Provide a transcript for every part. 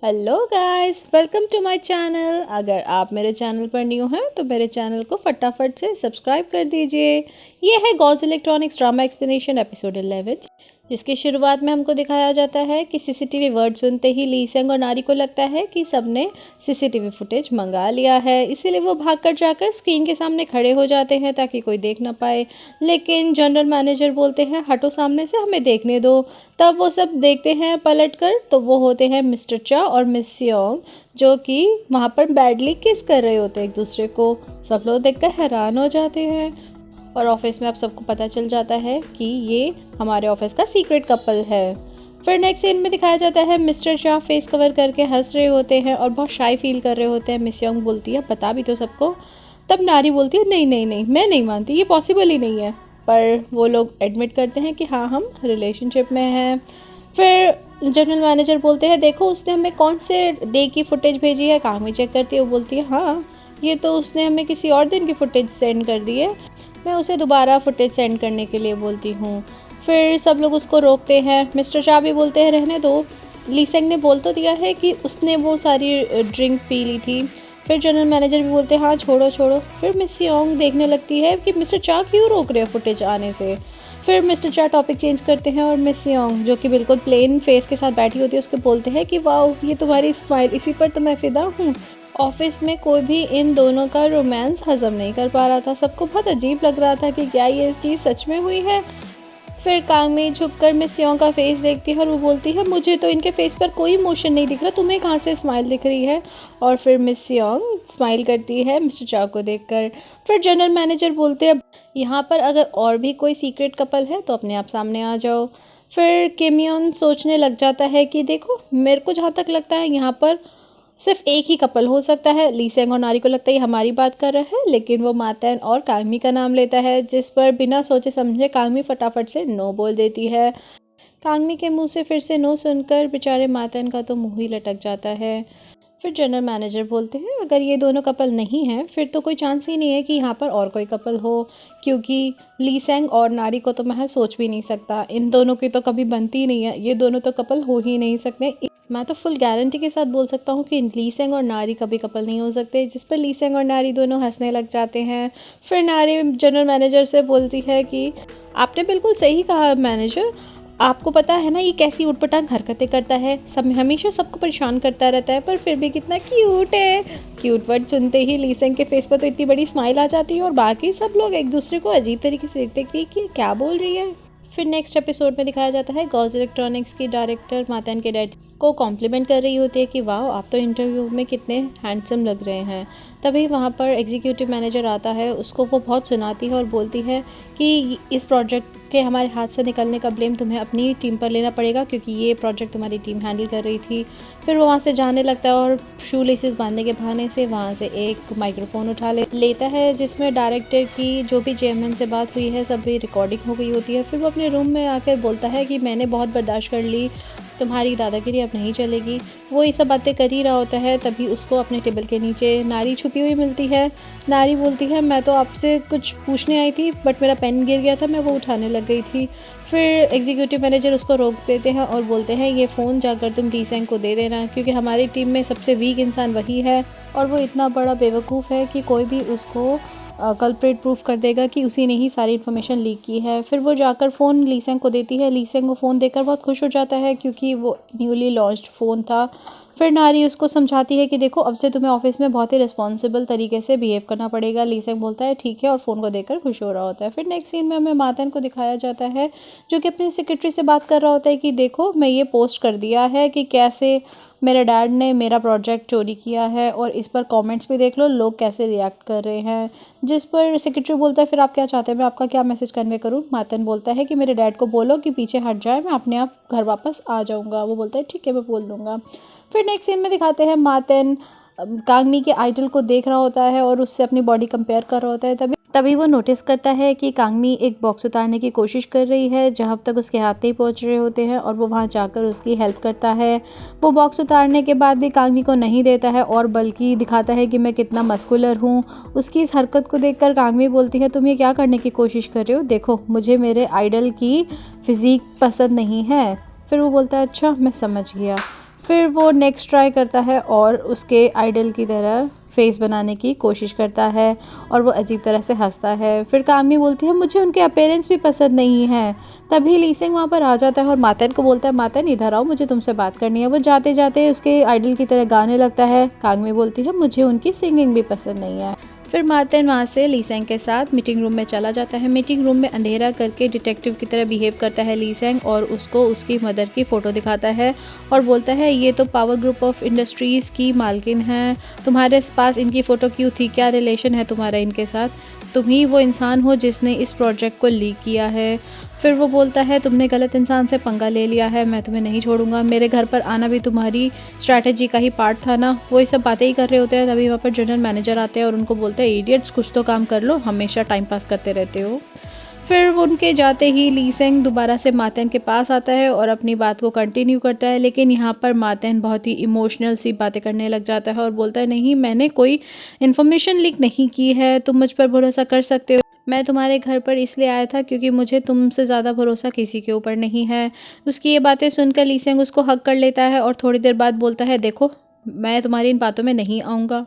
Hello guys, welcome to my channel. अगर आप मेरे चैनल पर न्यू हैं तो मेरे चैनल को फटाफट से सब्सक्राइब कर दीजिए। ये है gauge electronics drama explanation episode 11, जिसकी शुरुआत में हमको दिखाया जाता है कि सीसीटीवी वर्ड सुनते ही ली सेंग और नारी को लगता है कि सबने सीसीटीवी फुटेज मंगा लिया है, इसीलिए वो भागकर जाकर स्क्रीन के सामने खड़े हो जाते हैं ताकि कोई देख ना पाए। लेकिन जनरल मैनेजर बोलते हैं हटो सामने से, हमें देखने दो। तब वो सब देखते हैं पलटकर तो वो होते हैं मिस्टर चा और मिस योंग, जो कि वहाँ पर बैडली किस कर रहे होते हैं एक दूसरे को। सब लोग देखकर हैरान हो जाते हैं और ऑफिस में अब सबको पता चल जाता है कि ये हमारे ऑफिस का सीक्रेट कपल है। फिर नेक्स्ट सीन में दिखाया जाता है मिस्टर शाह फेस कवर करके हंस रहे होते हैं और बहुत शाई फील कर रहे होते हैं। मिस योंग बोलती है बता भी तो सबको। तब नारी बोलती है नहीं नहीं नहीं, मैं नहीं मानती, ये पॉसिबल ही नहीं है। पर वो लोग एडमिट करते हैं कि हाँ हम रिलेशनशिप में हैं। फिर जनरल मैनेजर बोलते हैं देखो उसने हमें कौन से डे की फुटेज भेजी है। कांगमी चेक करती है, वो बोलती है हाँ ये तो उसने हमें किसी और दिन की फुटेज सेंड कर दी है, मैं उसे दोबारा फुटेज सेंड करने के लिए बोलती हूँ। फिर सब लोग उसको रोकते हैं। मिस्टर शाह भी बोलते हैं रहने दो, ली सेंग ने बोल तो दिया है कि उसने वो सारी ड्रिंक पी ली थी। फिर जनरल मैनेजर भी बोलते हैं हाँ छोड़ो छोड़ो। फिर मिस योंग देखने लगती है कि मिस्टर चा क्यों रोक रहे हैं फुटेज आने से। फिर मिस्टर चा टॉपिक चेंज करते हैं और मिस योंग जो कि बिल्कुल प्लेन फेस के साथ बैठी होती है उसको बोलते हैं कि वाह ये तुम्हारी स्माइल, इसी पर तो मैं फिदा हूँ। ऑफिस में कोई भी इन दोनों का रोमांस हजम नहीं कर पा रहा था, सबको बहुत अजीब लग रहा था कि क्या ये चीज़ सच में हुई है। फिर कांगमी झुककर मिस योंग का फेस देखती है और वो बोलती है मुझे तो इनके फेस पर कोई इमोशन नहीं दिख रहा, तुम्हें कहाँ से स्माइल दिख रही है। और फिर मिस योंग स्माइल करती है मिस्टर चा को देखकर। फिर जनरल मैनेजर बोलते हैं यहाँ पर अगर और भी कोई सीक्रेट कपल है तो अपने आप सामने आ जाओ। फिर किम योन सोचने लग जाता है कि देखो मेरे को जहाँ तक लगता है यहाँ पर सिर्फ एक ही कपल हो सकता है। ली सेंग और नारी को लगता है ये हमारी बात कर रहा है, लेकिन वो मातैन और कांगमी का नाम लेता है, जिस पर बिना सोचे समझे कांगमी फटाफट से नो बोल देती है। कांगमी के मुंह से फिर से नो सुनकर बेचारे मातैन का तो मुंह ही लटक जाता है। फिर जनरल मैनेजर बोलते हैं अगर ये दोनों कपल नहीं हैं फिर तो कोई चांस ही नहीं है कि यहाँ पर और कोई कपल हो, क्योंकि ली सेंग और नारी को तो मैं सोच भी नहीं सकता, इन दोनों की तो कभी बनती ही नहीं है, ये दोनों तो कपल हो ही नहीं सकते। मैं तो फुल गारंटी के साथ बोल सकता हूँ कि ली सेंग और नारी कभी कपल नहीं हो सकते, जिस पर ली सेंग और नारी दोनों हंसने लग जाते हैं। फिर नारी जनरल मैनेजर से बोलती है कि आपने बिल्कुल सही कहा मैनेजर, आपको पता है ना ये कैसी उटपटांग हरकतें करता है, सब हमेशा सबको परेशान करता रहता है, पर फिर भी कितना क्यूट है। क्यूट वर्ड सुनते ही ली सेंग के फेस पर तो इतनी बड़ी स्माइल आ जाती है और बाकी सब लोग एक दूसरे को अजीब तरीके से देखते हैं कि क्या बोल रही है। फिर नेक्स्ट एपिसोड में दिखाया जाता है गॉज इलेक्ट्रॉनिक्स की डायरेक्टर मातैन के डैड को कॉम्प्लीमेंट कर रही होती है कि वाह आप तो इंटरव्यू में कितने हैंडसम लग रहे हैं। तभी वहाँ पर एग्जीक्यूटिव मैनेजर आता है, उसको वो बहुत सुनाती है और बोलती है कि इस प्रोजेक्ट के हमारे हाथ से निकलने का ब्लेम तुम्हें अपनी टीम पर लेना पड़ेगा, क्योंकि ये प्रोजेक्ट तुम्हारी टीम हैंडल कर रही थी। फिर वो वहाँ से जाने लगता है और शू लेसेस बांधने के बहाने से वहाँ से एक माइक्रोफोन उठा लेता है, जिसमें डायरेक्टर की जो भी चेयरमैन से बात हुई है सब भी रिकॉर्डिंग हो गई होती है। फिर वो अपने रूम में आकर बोलता है कि मैंने बहुत बर्दाश्त कर ली, तुम्हारी दादागिरी अब नहीं चलेगी। वो ये सब बातें कर ही रहा होता है, तभी उसको अपने टेबल के नीचे नारी छुपी हुई मिलती है। नारी बोलती है मैं तो आपसे कुछ पूछने आई थी बट मेरा पेन गिर गया था, मैं वो उठाने लग गई थी। फिर एग्जीक्यूटिव मैनेजर उसको रोक देते हैं और बोलते हैं ये फ़ोन जाकर तुम ली सेंग को दे देना, क्योंकि हमारी टीम में सबसे वीक इंसान वही है और वो इतना बड़ा बेवकूफ़ है कि कोई भी उसको कल्प्रेट प्रूफ कर देगा कि उसी ने ही सारी इन्फॉर्मेशन लीक की है। फिर वो जाकर फ़ोन ली सेंग को देती है। ली सेंग वो फ़ोन देकर बहुत खुश हो जाता है क्योंकि वो न्यूली लॉन्च्ड फ़ोन था। फिर नारी उसको समझाती है कि देखो अब से तुम्हें ऑफिस में बहुत ही रिस्पॉन्सिबल तरीके से बिहेव करना पड़ेगा। ली सेंग बोलता है ठीक है और फ़ोन को देकर खुश हो रहा होता है। फिर नेक्स्ट सीन में हमें मातन को दिखाया जाता है जो कि अपनी सेक्रेटरी से बात कर रहा होता है कि देखो मैं ये पोस्ट कर दिया है कि कैसे मेरे डैड ने मेरा प्रोजेक्ट चोरी किया है और इस पर कमेंट्स भी देख लो लोग कैसे रिएक्ट कर रहे हैं। जिस पर सेक्रेटरी बोलता है फिर आप क्या चाहते हैं, मैं आपका क्या मैसेज कन्वे करूं। मातन बोलता है कि मेरे डैड को बोलो कि पीछे हट जाए, मैं अपने आप घर वापस आ जाऊंगा। वो बोलता है ठीक है मैं बोल दूंगा। फिर नेक्स्ट सीन में दिखाते हैं मातन कांगमी के आइडल को देख रहा होता है और उससे अपनी बॉडी कंपेयर कर रहा होता है। तभी वो नोटिस करता है कि कांगमी एक बॉक्स उतारने की कोशिश कर रही है जहाँ तक उसके हाथ नहीं पहुँच रहे होते हैं और वो वहाँ जाकर उसकी हेल्प करता है। वो बॉक्स उतारने के बाद भी कांगमी को नहीं देता है और बल्कि दिखाता है कि मैं कितना मस्कुलर हूँ। उसकी इस हरकत को देखकर कांगमी बोलती है तुम ये क्या करने की कोशिश कर रहे हो, देखो मुझे मेरे आइडल की फिज़ीक पसंद नहीं है। फिर वो बोलता है अच्छा मैं समझ गया। फिर वो नेक्स्ट ट्राई करता है और उसके आइडल की तरह फेस बनाने की कोशिश करता है और वो अजीब तरह से हंसता है। फिर कामनी बोलती है मुझे उनके अपीयरेंस भी पसंद नहीं है। तभी लीसिंग वहाँ पर आ जाता है और मातन को बोलता है मातन इधर आओ, मुझे तुमसे बात करनी है। वो जाते जाते उसके आइडल की तरह गाने लगता है। कांगमी बोलती है मुझे उनकी सिंगिंग भी पसंद नहीं है। फिर मार्टिन वहाँ से लीसेंग के साथ मीटिंग रूम में चला जाता है। मीटिंग रूम में अंधेरा करके डिटेक्टिव की तरह बिहेव करता है लीसेंग और उसको उसकी मदर की फ़ोटो दिखाता है और बोलता है ये तो पावर ग्रुप ऑफ इंडस्ट्रीज़ की मालकिन है, तुम्हारे पास इनकी फ़ोटो क्यों थी, क्या रिलेशन है तुम्हारा इनके साथ, तुम ही वो इंसान हो जिसने इस प्रोजेक्ट को लीक किया है। फिर वो बोलता है तुमने गलत इंसान से पंगा ले लिया है, मैं तुम्हें नहीं छोड़ूंगा, मेरे घर पर आना भी तुम्हारी स्ट्रैटेजी का ही पार्ट था ना। वो ये सब बातें ही कर रहे होते हैं, तभी वहाँ पर जनरल मैनेजर आते हैं और उनको बोलते हैं इडियट्स कुछ तो काम कर लो, हमेशा टाइम पास करते रहते हो। फिर उनके जाते ही लीसेंग दोबारा से मातन के पास आता है और अपनी बात को कंटिन्यू करता है, लेकिन यहाँ पर मातन बहुत ही इमोशनल सी बातें करने लग जाता है और बोलता है नहीं मैंने कोई इन्फॉर्मेशन लीक नहीं की है, तुम मुझ पर भरोसा कर सकते हो, मैं तुम्हारे घर पर इसलिए आया था क्योंकि मुझे तुमसे ज़्यादा भरोसा किसी के ऊपर नहीं है। उसकी ये बातें सुनकर लीसेंग उसको हक कर लेता है और थोड़ी देर बाद बोलता है देखो मैं तुम्हारी इन बातों में नहीं आऊँगा।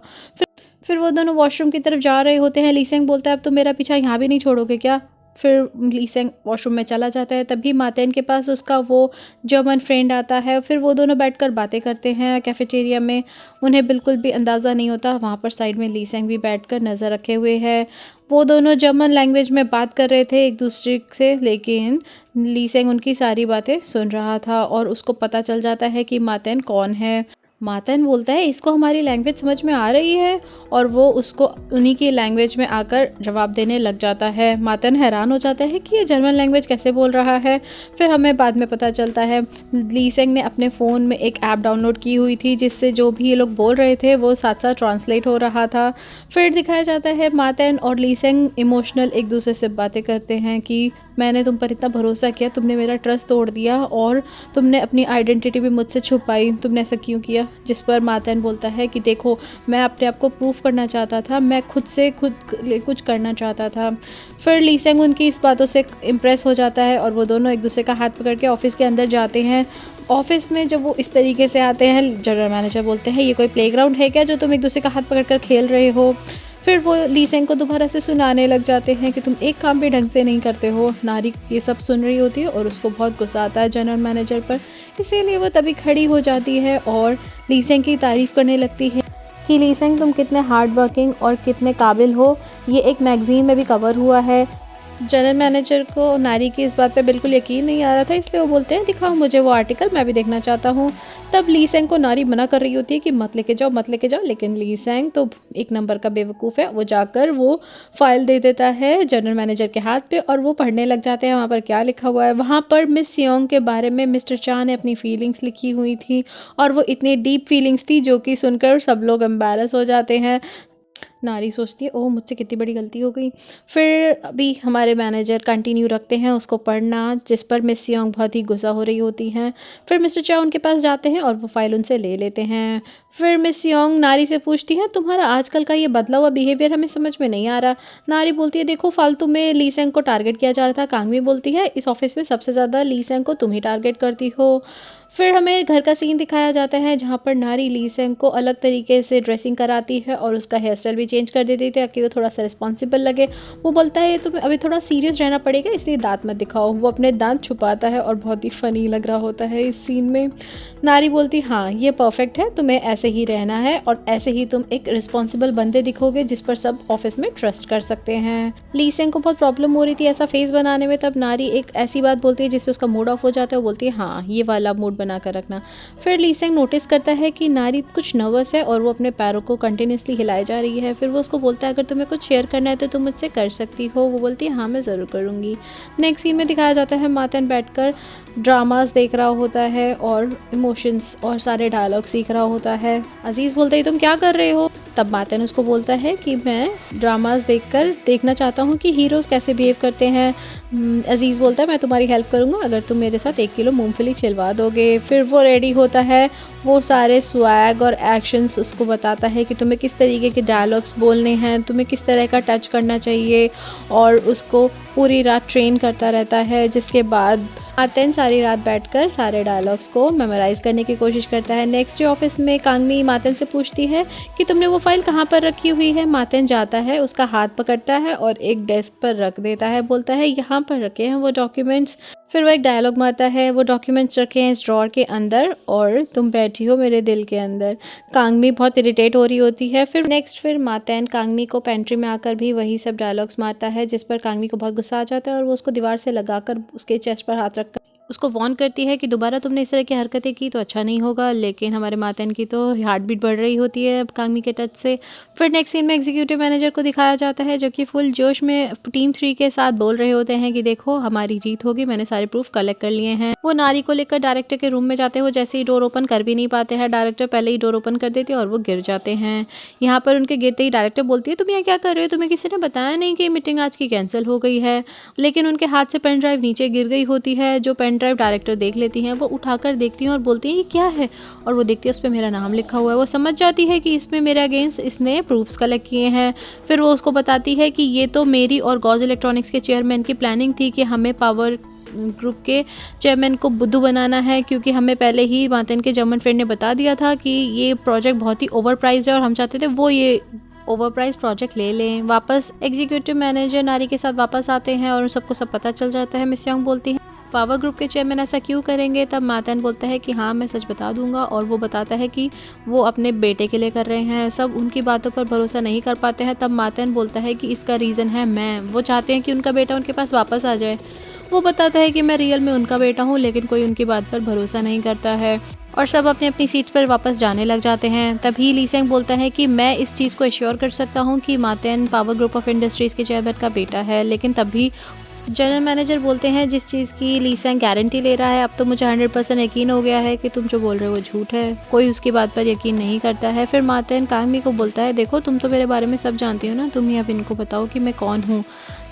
फिर वो दोनों वॉशरूम की तरफ जा रहे होते हैं। लीसेंग बोलता है अब तो मेरा पीछा यहाँ भी नहीं छोड़ोगे क्या। फिर लीसेंग वॉशरूम में चला जाता है। तभी मातेन के पास उसका वो जर्मन फ्रेंड आता है। फिर वो दोनों बैठकर बातें करते हैं कैफेटेरिया में। उन्हें बिल्कुल भी अंदाज़ा नहीं होता वहाँ पर साइड में लीसेंग भी बैठकर नज़र रखे हुए है। वो दोनों जर्मन लैंग्वेज में बात कर रहे थे एक दूसरे से, लेकिन लीसेंग उनकी सारी बातें सुन रहा था और उसको पता चल जाता है कि मातेन कौन है। मातन बोलता है इसको हमारी लैंग्वेज समझ में आ रही है और वो उसको उन्हीं की लैंग्वेज में आकर जवाब देने लग जाता है। मातन हैरान हो जाता है कि ये जर्मन लैंग्वेज कैसे बोल रहा है। फिर हमें बाद में पता चलता है लीसेंग ने अपने फ़ोन में एक ऐप डाउनलोड की हुई थी जिससे जो भी ये लोग बोल रहे थे वो साथ साथ ट्रांसलेट हो रहा था। फिर दिखाया जाता है मातन और लीसेंग इमोशनल एक दूसरे से बातें करते हैं कि मैंने तुम पर इतना भरोसा किया, तुमने मेरा ट्रस्ट तोड़ दिया और तुमने अपनी आइडेंटिटी भी मुझसे छुपाई, तुमने ऐसा क्यों किया। जिस पर मातन बोलता है कि देखो मैं अपने आप को प्रूफ करना चाहता था, मैं खुद से खुद कुछ करना चाहता था। फिर लीसेंग उनकी इस बातों से इम्प्रेस हो जाता है और वो दोनों एक दूसरे का हाथ पकड़ के ऑफिस के अंदर जाते हैं। ऑफिस में जब वो इस तरीके से आते हैं जनरल मैनेजर बोलते हैं ये कोई प्लेग्राउंड है क्या जो तुम एक दूसरे का हाथ पकड़ कर खेल रहे हो। फिर वो लीसेंग को दोबारा से सुनाने लग जाते हैं कि तुम एक काम भी ढंग से नहीं करते हो। नारी ये सब सुन रही होती है और उसको बहुत गुस्सा आता है जनरल मैनेजर पर, इसीलिए वो तभी खड़ी हो जाती है और लीसेंग की तारीफ़ करने लगती है कि लीसेंग तुम कितने हार्ड वर्किंग और कितने काबिल हो, ये एक मैगज़ीन में भी कवर हुआ है। जनरल मैनेजर को नारी की इस बात पे बिल्कुल यकीन नहीं आ रहा था, इसलिए वो बोलते हैं दिखाओ मुझे वो आर्टिकल, मैं भी देखना चाहता हूँ। तब लीसेंग को नारी मना कर रही होती है कि मत लेके जाओ मत लेके जाओ, लेकिन लीसेंग तो एक नंबर का बेवकूफ़ है। वो जाकर वो फाइल दे देता है जनरल मैनेजर के हाथ पे और वो पढ़ने लग जाते हैं वहाँ पर क्या लिखा हुआ है। वहाँ पर मिस योंग के बारे में मिस्टर चा ने अपनी फीलिंग्स लिखी हुई थी और वो इतनी डीप फीलिंग्स थी जो कि सुनकर सब लोग एम्बैरस हो जाते हैं। नारी सोचती है ओह मुझसे कितनी बड़ी गलती हो गई। फिर अभी हमारे मैनेजर कंटिन्यू रखते हैं उसको पढ़ना, जिस पर मिस योंग बहुत ही गुस्सा हो रही होती हैं। फिर मिस्टर चा उनके पास जाते हैं और वो फाइल उनसे ले लेते हैं। फिर मिस योंग नारी से पूछती है तुम्हारा आजकल का ये बदला हुआ बिहेवियर हमें समझ में नहीं आ रहा। नारी बोलती है देखो फालतू में लीसेंग को टारगेट किया जा रहा था। कांगमी बोलती है इस ऑफिस में सबसे ज़्यादा लीसेंग को तुम ही टारगेट करती हो। फिर हमें घर का सीन दिखाया जाता है जहाँ पर नारी लीसेंग को अलग तरीके से ड्रेसिंग कराती है और उसका हेयर स्टाइल भी चेंज कर देती थी ताकि वो थोड़ा सा रिस्पॉन्सिबल लगे। वो बोलता है तुम्हें अभी थोड़ा सीरियस रहना पड़ेगा इसलिए दांत मत दिखाओ। वो अपने दांत छुपाता है और बहुत ही फ़नी लग रहा होता है इस सीन में। नारी बोलती हाँ ये परफेक्ट है, तुम्हें ऐसे ही रहना है और ऐसे ही तुम एक रिस्पॉन्सिबल बंदे दिखोगे जिस पर सब ऑफिस में ट्रस्ट कर सकते हैं। लीसेंग को बहुत प्रॉब्लम हो रही थी ऐसा फेस बनाने में, तब नारी एक ऐसी बात बोलती है जिससे उसका मूड ऑफ हो जाता है। वो बोलती है हाँ ये वाला मूड बना कर रखना। फिर लीसेंग नोटिस करता है कि नारी कुछ नर्वस है और वो अपने पैरों को कंटिन्यूसली हिलाई जा रही है। फिर वो उसको बोलता है अगर तुम्हें कुछ शेयर करना है तो तुम मुझसे कर सकती हो। वो बोलती है हाँ मैं ज़रूर करूँगी। नेक्स्ट सीन में दिखाया जाता है मातन बैठकर ड्रामास देख रहा होता है और इमोशंस और सारे डायलॉग सीख रहा होता है। अजीज़ बोलता है तुम क्या कर रहे हो। तब मातन उसको बोलता है कि मैं ड्रामास देखना चाहता हूँ कि हीरोज़ कैसे बिहेव करते हैं। अजीज़ बोलता है मैं तुम्हारी हेल्प करूँगा अगर तुम मेरे साथ 1 किलो मूंगफली छिलवा दोगे। फिर वो रेडी होता है, वो सारे स्वैग और एक्शंस उसको बताता है कि तुम्हें किस तरीके के डायलॉग्स बोलने हैं, तुम्हें किस तरह का टच करना चाहिए, और उसको पूरी रात ट्रेन करता रहता है। जिसके बाद मातेन सारी रात बैठकर सारे डायलॉग्स को मेमोराइज़ करने की कोशिश करता है। नेक्स्ट डे ऑफिस में कांगमी मातेन से पूछती है कि तुमने वो फाइल कहाँ पर रखी हुई है। मातेन जाता है, उसका हाथ पकड़ता है और एक डेस्क पर रख देता है, बोलता है यहाँ पर रखे हैं वो डॉक्यूमेंट्स। फिर वो एक डायलॉग मारता है, वो डॉक्यूमेंट्स रखे हैं इस ड्रॉर के अंदर और तुम बैठी हो मेरे दिल के अंदर। कांगमी बहुत इरिटेट हो रही होती है। फिर मातेन कांगमी को पेंट्री में आकर भी वही सब डायलॉग्स मारता है, जिस पर कांगमी को बहुत गुस्सा आ जाता है और वो उसको दीवार से लगाकर उसके चेस्ट पर हाथ रखकर उसको वार्न करती है कि दोबारा तुमने इस तरह की हरकतें की तो अच्छा नहीं होगा। लेकिन हमारे मातेन की तो हार्ट बीट बढ़ रही होती है कांगमी के टच से। फिर नेक्स्ट सीन में एग्जीक्यूटिव मैनेजर को दिखाया जाता है, जो कि फुल जोश में टीम 3 के साथ बोल रहे होते हैं कि देखो हमारी जीत होगी, मैंने सारे प्रूफ कलेक्ट कर लिए हैं। वो नारी को लेकर डायरेक्टर के रूम में जाते हो, जैसे ही डोर ओपन कर भी नहीं पाते हैं, डायरेक्टर पहले ही डोर ओपन कर देती है और वो गिर जाते हैं। यहाँ पर उनके गिरते ही डायरेक्टर बोलती है तुम यहाँ क्या कर रहे हो, तुम्हें किसी ने बताया नहीं कि मीटिंग आज की कैंसिल हो गई है। लेकिन उनके हाथ से पेन ड्राइव नीचे गिर गई होती है, जो पेन ड्राइव डायरेक्टर देख लेती हैं। वो उठाकर देखती हैं और बोलती हैं ये क्या है, और वो देखती है उस पर मेरा नाम लिखा हुआ है। वो समझ जाती है कि इसमें मेरे अगेंस्ट इसने प्रूफ्स कलेक्ट किए हैं। फिर वो उसको बताती है कि ये तो मेरी और गॉज इलेक्ट्रॉनिक्स के चेयरमैन की प्लानिंग थी कि हमें पावर ग्रुप के चेयरमैन को बुद्धू बनाना है, क्योंकि हमें पहले ही मातेन के जर्मन फ्रेंड ने बता दिया था कि ये प्रोजेक्ट बहुत ही ओवर प्राइस्ड है और हम चाहते थे वो ये ओवर प्राइस प्रोजेक्ट ले लें। वापस एग्जीक्यूटिव मैनेजर नारी के साथ वापस आते हैं और सबको सब पता चल जाता है। मिस यंग बोलती है पावर ग्रुप के चेयरमैन ऐसा क्यों करेंगे। तब मातेन बोलता है कि हाँ मैं सच बता दूंगा, और वो बताता है कि वो अपने बेटे के लिए कर रहे हैं। सब उनकी बातों पर भरोसा नहीं कर पाते हैं। तब मातेन बोलता है कि इसका रीज़न है मैं, वो चाहते हैं कि उनका बेटा उनके पास वापस आ जाए। वो बताता है कि मैं रियल में उनका बेटा हूँ, लेकिन कोई उनकी बात पर भरोसा नहीं करता है और सब अपनी अपनी सीट पर वापस जाने लग जाते हैं। तभी ली सेंग बोलता है कि मैं इस चीज़ को एश्योर कर सकता हूँ कि मातेन पावर ग्रुप ऑफ इंडस्ट्रीज़ के चेयरमैन का बेटा है। लेकिन तभी जनरल मैनेजर बोलते हैं जिस चीज़ की ली सेंग गारंटी ले रहा है, अब तो मुझे 100% यकीन हो गया है कि तुम जो बोल रहे हो वो झूठ है, कोई उसकी बात पर यकीन नहीं करता है। फिर मातेन कांगमी को बोलता है देखो तुम तो मेरे बारे में सब जानती हो ना, तुम ही अब इनको बताओ कि मैं कौन हूँ।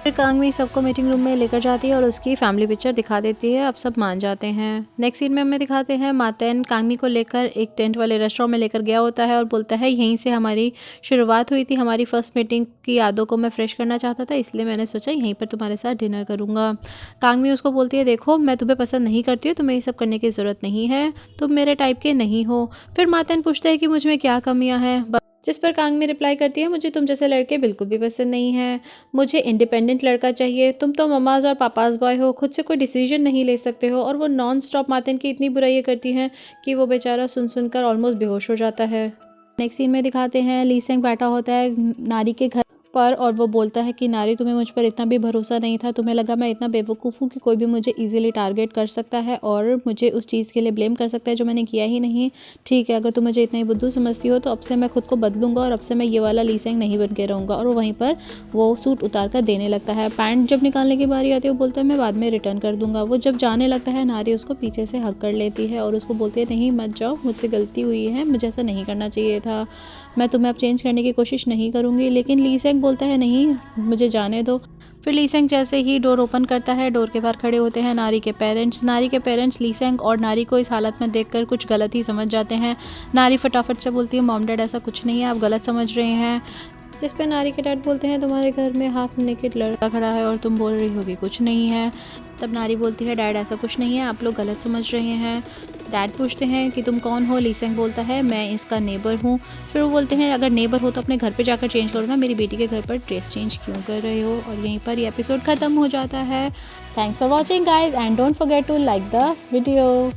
फिर कांगमी सबको मीटिंग रूम में लेकर जाती है और उसकी फैमिली पिक्चर दिखा देती है। अब सब मान जाते हैं। नेक्स्ट सीन में हमें दिखाते हैं मातेन कांगमी को लेकर एक टेंट वाले रेस्टोरेंट में लेकर गया होता है और बोलता है यहीं से हमारी शुरुआत हुई थी, हमारी फर्स्ट मीटिंग की यादों को मैं फ्रेश करना चाहता था, इसलिए मैंने सोचा यहीं पर तुम्हारे साथ डिनर करूँगा। कांगमी उसको बोलती है देखो मैं तुम्हें पसंद नहीं करती हूँ, तुम्हें ये सब करने की ज़रूरत नहीं है, तुम मेरे टाइप के नहीं हो। फिर मातेन पूछता है कि मुझ में क्या कमियाँ हैं, जिस पर कांगमी रिप्लाई करती है मुझे तुम जैसे लड़के बिल्कुल भी पसंद नहीं है, मुझे इंडिपेंडेंट लड़का चाहिए, तुम तो ममाज और पापाज बॉय हो, खुद से कोई डिसीजन नहीं ले सकते हो। और वो नॉन स्टॉप मातेन की इतनी बुराई करती हैं कि वो बेचारा सुन सुनकर ऑलमोस्ट बेहोश हो जाता है। नेक्स्ट सीन में दिखाते हैं ली सेंग बैठा होता है नारी के घर पर और वो बोलता है कि नारी तुम्हें मुझ पर इतना भी भरोसा नहीं था, तुम्हें लगा मैं इतना बेवकूफ़ हूँ कि कोई भी मुझे इजीली टारगेट कर सकता है और मुझे उस चीज़ के लिए ब्लेम कर सकता है जो मैंने किया ही नहीं। ठीक है, अगर तुम मुझे इतना ही बुद्धू समझती हो तो अब से मैं खुद को बदलूंगा और अब से मैं ये वाला ली सेंग नहीं बन के रहूँगा। और वो वहीं पर वो सूट उतार कर देने लगता है। पैंट जब निकालने की बारी आती है वो बोलता है मैं बाद में रिटर्न कर दूंगा। वो जब जाने लगता है नारी उसको पीछे से हक कर लेती है और उसको बोलती है नहीं मत जाओ, मुझसे गलती हुई है, मुझे ऐसा नहीं करना चाहिए था, मैं तुम्हें अब चेंज करने की कोशिश नहीं करूँगी। लेकिन ली सेंग बोलता है नहीं मुझे जाने दो। फिर ली सेंग जैसे ही डोर ओपन करता है, डोर के बाहर खड़े होते हैं नारी के पेरेंट्स। नारी के पेरेंट्स ली सेंग और नारी को इस हालत में देखकर कुछ गलत ही समझ जाते हैं। नारी फटाफट से बोलती है मॉम डैड ऐसा कुछ नहीं है, आप गलत समझ रहे हैं। जिस पे नारी के डैड बोलते हैं तुम्हारे घर में हाफ नेकेड लड़का खड़ा है और तुम बोल रही हो कि कुछ नहीं है। तब नारी बोलती है डैड ऐसा कुछ नहीं है, आप लोग गलत समझ रहे हैं। डैड पूछते हैं कि तुम कौन हो। ली सेंग बोलता है मैं इसका नेबर हूँ। फिर वो बोलते हैं अगर नेबर हो तो अपने घर पे जाकर चेंज करो ना, मेरी बेटी के घर पर ड्रेस चेंज क्यों कर रहे हो। और यहीं पर ये एपिसोड ख़त्म हो जाता है। Thanks for watching guys and don't forget to like the video.